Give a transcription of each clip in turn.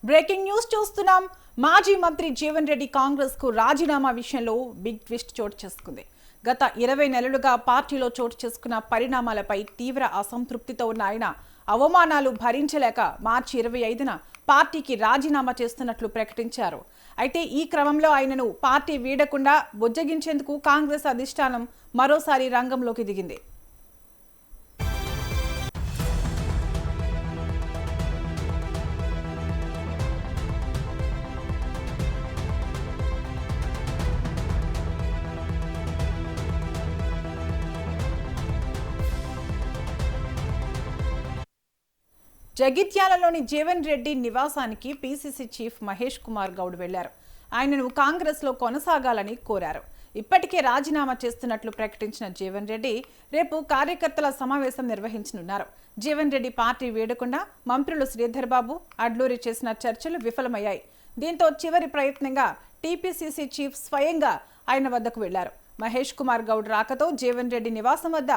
Breaking news చూస్తున్నాం. మాజీ మంత్రి జీవన్ రెడ్డి కాంగ్రెస్ కు రాజీనామా విషయంలో బిగ్ ట్విస్ట్ చోటు చేసుకుంది. గత 20 నెలలుగా పార్టీలో చోటు చేసుకున్న పరిణామాలపై తీవ్ర అసంతృప్తితో ఉన్న ఆయన అవమానాలు భరించలేక మార్చి 25న పార్టీకి రాజీనామా చేస్తున్నట్లు ప్రకటించారు. అయితే ఈ క్రమంలో ఆయనను పార్టీ వీడకుండా బుజ్జగించేందుకు కాంగ్రెస్ అధిష్టానం మరోసారి రంగంలోకి దిగింది. జగిత్యాలలోని జీవన్ రెడ్డి నివాసానికి పీసీసీ చీఫ్ మహేష్ కుమార్ గౌడ్ వెళ్లారు. ఆయనను కాంగ్రెస్ లో కొనసాగాలని కోరారు. ఇప్పటికే రాజీనామా చేస్తున్నట్లు ప్రకటించిన జీవన్ రెడ్డి రేపు కార్యకర్తల సమావేశం నిర్వహించనున్నారు. జీవన్ రెడ్డి పార్టీ వీడకుండా మంత్రులు శ్రీధర్ బాబు, అడ్లూరి చేసిన చర్చలు విఫలమయ్యాయి. దీంతో చివరి ప్రయత్నంగా టీపీసీసీ చీఫ్ స్వయంగా ఆయన వద్దకు వెళ్లారు. మహేష్ కుమార్ గౌడ్ రాకతో జీవన్ రెడ్డి నివాసం వద్ద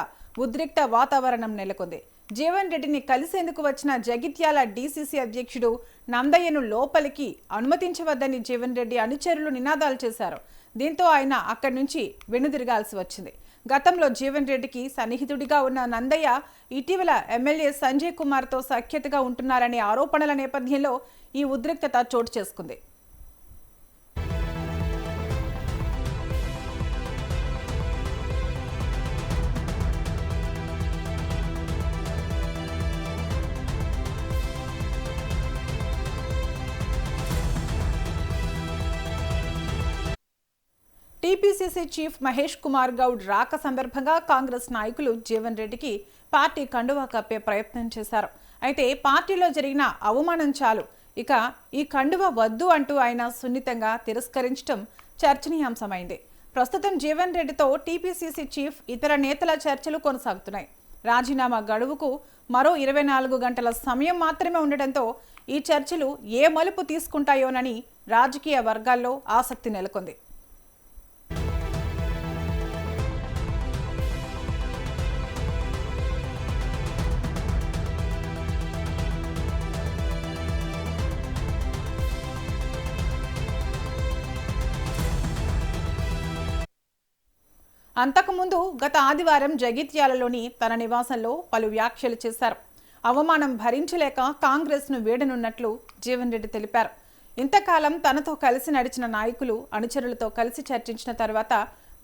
ఉద్రిక్త వాతావరణం నెలకొంది. జీవన్ రెడ్డిని కలిసేందుకు వచ్చిన జగిత్యాల డీసీసీ అధ్యక్షుడు నందయ్యను లోపలికి అనుమతించవద్దని జీవన్ రెడ్డి అనుచరులు నినాదాలు చేశారు. దీంతో ఆయన అక్కడి నుంచి వెనుదిరగాల్సి వచ్చింది. గతంలో జీవన్ రెడ్డికి సన్నిహితుడిగా ఉన్న నందయ్య ఇటీవల ఎమ్మెల్యే సంజయ్ కుమార్తో సఖ్యతగా ఉంటున్నారనే ఆరోపణల నేపథ్యంలో ఈ ఉద్రిక్తత చోటు చేసుకుంది. టీపీసీసీ చీఫ్ మహేష్ కుమార్ గౌడ్ రాక సందర్భంగా కాంగ్రెస్ నాయకులు జీవన్ రెడ్డికి పార్టీ కండువా కప్పే ప్రయత్నం చేశారు. అయితే పార్టీలో జరిగిన అవమానం చాలు, ఇక ఈ కండువా వద్దు అంటూ ఆయన సున్నితంగా తిరస్కరించడం చర్చనీయాంశమైంది. ప్రస్తుతం జీవన్ రెడ్డితో టీపీసీసీ చీఫ్ ఇతర నేతల చర్చలు కొనసాగుతున్నాయి. రాజీనామా గడువుకు మరో 24 గంటల సమయం మాత్రమే ఉండటంతో ఈ చర్చలు ఏ మలుపు తీసుకుంటాయోనని రాజకీయ వర్గాల్లో ఆసక్తి నెలకొంది. అంతకుముందు గత ఆదివారం జగిత్యాలలోని తన నివాసంలో పలు వ్యాఖ్యలు చేశారు. అవమానం భరించలేక కాంగ్రెస్ను వీడనున్నట్లు జీవన్ రెడ్డి తెలిపారు. ఇంతకాలం తనతో కలిసి నడిచిన నాయకులు, అనుచరులతో కలిసి చర్చించిన తర్వాత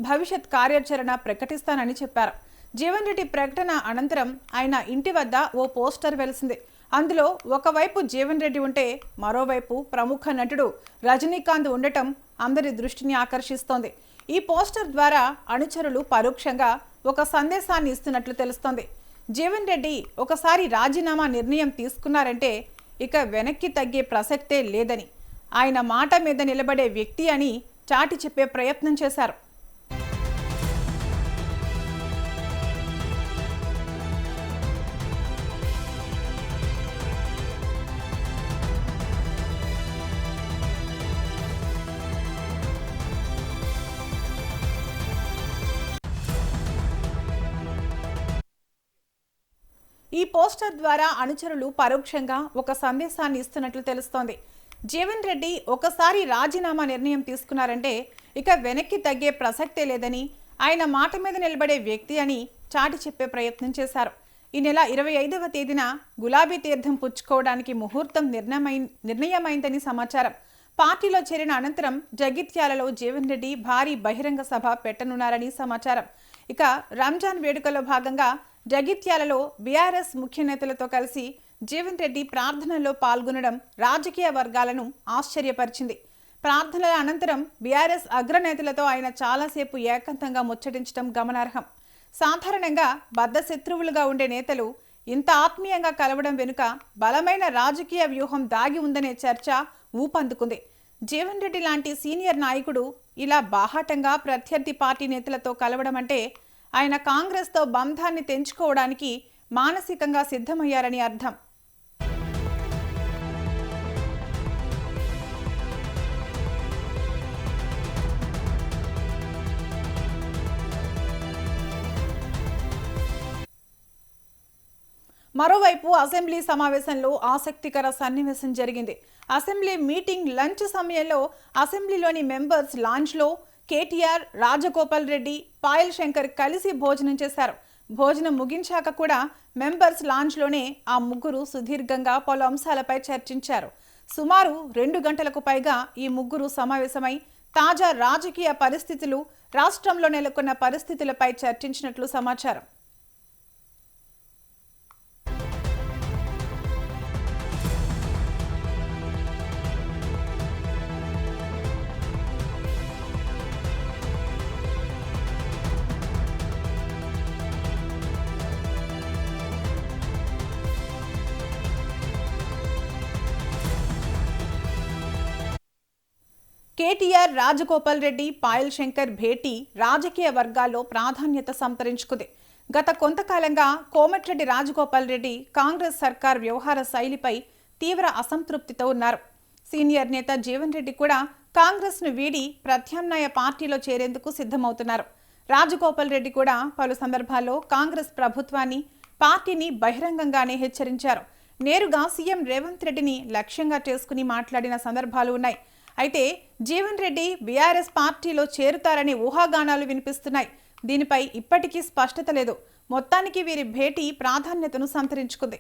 భవిష్యత్ కార్యాచరణ ప్రకటిస్తానని చెప్పారు. జీవన్ రెడ్డి ప్రకటన అనంతరం ఆయన ఇంటి వద్ద ఓ పోస్టర్ వెలిసింది. అందులో ఒకవైపు జీవన్ రెడ్డి ఉంటే మరోవైపు ప్రముఖ నటుడు రజనీకాంత్ ఉండటం అందరి దృష్టిని ఆకర్షిస్తోంది. ఈ పోస్టర్ ద్వారా అనుచరులు పరోక్షంగా ఒక సందేశాన్ని ఇస్తున్నట్లు తెలుస్తోంది. జీవన్ రెడ్డి ఒకసారి రాజీనామా నిర్ణయం తీసుకున్నారంటే ఇక వెనక్కి తగ్గే ప్రసక్తే లేదని, ఆయన మాట మీద నిలబడే వ్యక్తి అని చాటి చెప్పే ప్రయత్నం చేశారు. ఈ పోస్టర్ ద్వారా అనుచరులు పరోక్షంగా ఒక సందేశాన్ని ఇస్తున్నట్లు తెలుస్తోంది. జీవన్ రెడ్డి ఒకసారి రాజీనామా నిర్ణయం తీసుకున్నారంటే ఇక వెనక్కి తగ్గే ప్రసక్తే లేదని, ఆయన మాట మీద నిలబడే వ్యక్తి అని చాటి చెప్పే ప్రయత్నం చేశారు. ఈ నెల 25వ తేదీన గులాబీ తీర్థం పుచ్చుకోవడానికి ముహూర్తం నిర్ణయమైందని సమాచారం. పార్టీలో చేరిన అనంతరం జగిత్యాలలో జీవన్ రెడ్డి భారీ బహిరంగ సభ పెట్టనున్నారని సమాచారం. ఇక రంజాన్ వేడుకలో భాగంగా జగిత్యాలలో బీఆర్ఎస్ ముఖ్య నేతలతో కలిసి జీవన్ రెడ్డి ప్రార్థనలో పాల్గొనడం రాజకీయ వర్గాలను ఆశ్చర్యపరిచింది. ప్రార్థనల అనంతరం బీఆర్ఎస్ అగ్రనేతలతో ఆయన చాలాసేపు ఏకాంతంగా ముచ్చటించడం గమనార్హం. సాధారణంగా బద్ధ శత్రువులుగా ఉండే నేతలు ఇంత ఆత్మీయంగా కలవడం వెనుక బలమైన రాజకీయ వ్యూహం దాగి ఉందనే చర్చ ఊపందుకుంది. జీవన్ రెడ్డి లాంటి సీనియర్ నాయకుడు ఇలా బాహాటంగా ప్రత్యర్థి పార్టీ నేతలతో కలవడం అంటే ఆయన కాంగ్రెస్తో బంధాన్ని తెంచుకోవడానికి మానసికంగా సిద్ధమయ్యారని అర్థం. మరోవైపు అసెంబ్లీ సమావేశంలో ఆసక్తికర సన్నివేశం జరిగింది. అసెంబ్లీ మీటింగ్ లంచ్ సమయంలో అసెంబ్లీలోని మెంబర్స్ లాంజ్లో కేటీఆర్, రాజగోపాల్ రెడ్డి, పాయల్ శంకర్ కలిసి భోజనం చేశారు. భోజనం ముగించాక కూడా మెంబర్స్ లాంజ్లోనే ఆ ముగ్గురు సుదీర్ఘంగా పలు అంశాలపై చర్చించారు. సుమారు 2 గంటలకు పైగా ఈ ముగ్గురు సమావేశమై తాజా రాజకీయ పరిస్థితులు, రాష్ట్రంలో నెలకొన్న పరిస్థితులపై చర్చించినట్లు సమాచారం. కేటీఆర్, రాజగోపాల్ రెడ్డి, పాయల్ శంకర్ భేటీ రాజకీయ వర్గాల్లో ప్రాధాన్యత సంతరించుకుంది. గత కొంతకాలంగా కోమటిరెడ్డి రాజగోపాల్ రెడ్డి కాంగ్రెస్ సర్కార్ వ్యవహార శైలిపై తీవ్ర అసంతృప్తితో ఉన్నారు. సీనియర్ నేత జీవన్ రెడ్డి కూడా కాంగ్రెస్ను వీడి ప్రత్యామ్నాయ పార్టీలో చేరేందుకు సిద్ధమవుతున్నారు. రాజగోపాల్ రెడ్డి కూడా పలు సందర్భాల్లో కాంగ్రెస్ ప్రభుత్వాన్ని, పార్టీని బహిరంగంగానే హెచ్చరించారు. నేరుగా సీఎం రేవంత్ రెడ్డిని లక్ష్యంగా చేసుకుని మాట్లాడిన సందర్భాలు ఉన్నాయి. అయితే జీవన్ రెడ్డి బీఆర్ఎస్ పార్టీలో చేరుతారని ఊహాగానాలు వినిపిస్తున్నాయి. దీనిపై ఇప్పటికీ స్పష్టత లేదు. మొత్తానికి వీరి భేటీ ప్రాధాన్యతను సంతరించుకుంది.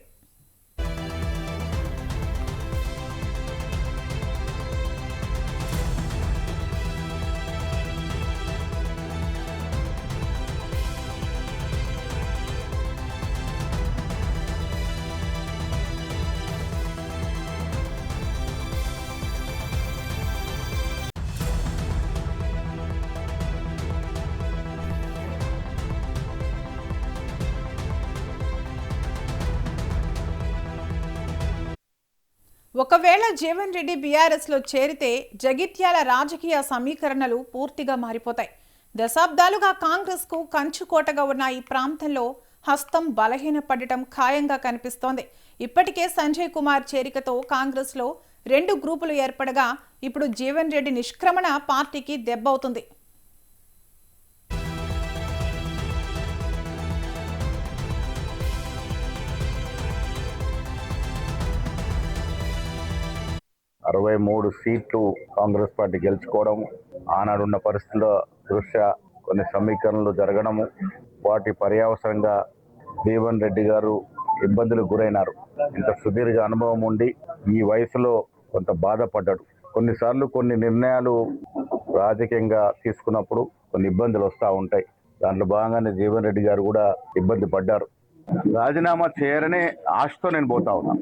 ఒకవేళ జీవన్ రెడ్డి బీఆర్ఎస్లో చేరితే జగిత్యాల రాజకీయ సమీకరణలు పూర్తిగా మారిపోతాయి. దశాబ్దాలుగా కాంగ్రెస్కు కంచుకోటగా ఉన్న ఈ ప్రాంతంలో హస్తం బలహీనపడటం ఖాయంగా కనిపిస్తోంది. ఇప్పటికే సంజయ్ కుమార్ చేరికతో కాంగ్రెస్లో 2 గ్రూపులు ఏర్పడగా ఇప్పుడు జీవన్ రెడ్డి నిష్క్రమణ పార్టీకి దెబ్బవుతుంది. అరవై 63 సీట్లు కాంగ్రెస్ పార్టీ గెలుచుకోవడం, ఆనాడున్న పరిస్థితుల దృష్ట్యా కొన్ని సమీకరణలు జరగడము, వాటి పర్యవసరంగా జీవన్ రెడ్డి గారు ఇబ్బందులకు గురైనారు. ఇంత సుదీర్ఘ అనుభవం ఉండి ఈ వయసులో కొంత బాధపడ్డాడు. కొన్నిసార్లు కొన్ని నిర్ణయాలు రాజకీయంగా తీసుకున్నప్పుడు కొన్ని ఇబ్బందులు వస్తూ ఉంటాయి. దాంట్లో భాగంగానే జీవన్ రెడ్డి గారు కూడా ఇబ్బంది పడ్డారు. రాజీనామా చేయరనే ఆశతో నేను పోతా ఉన్నా.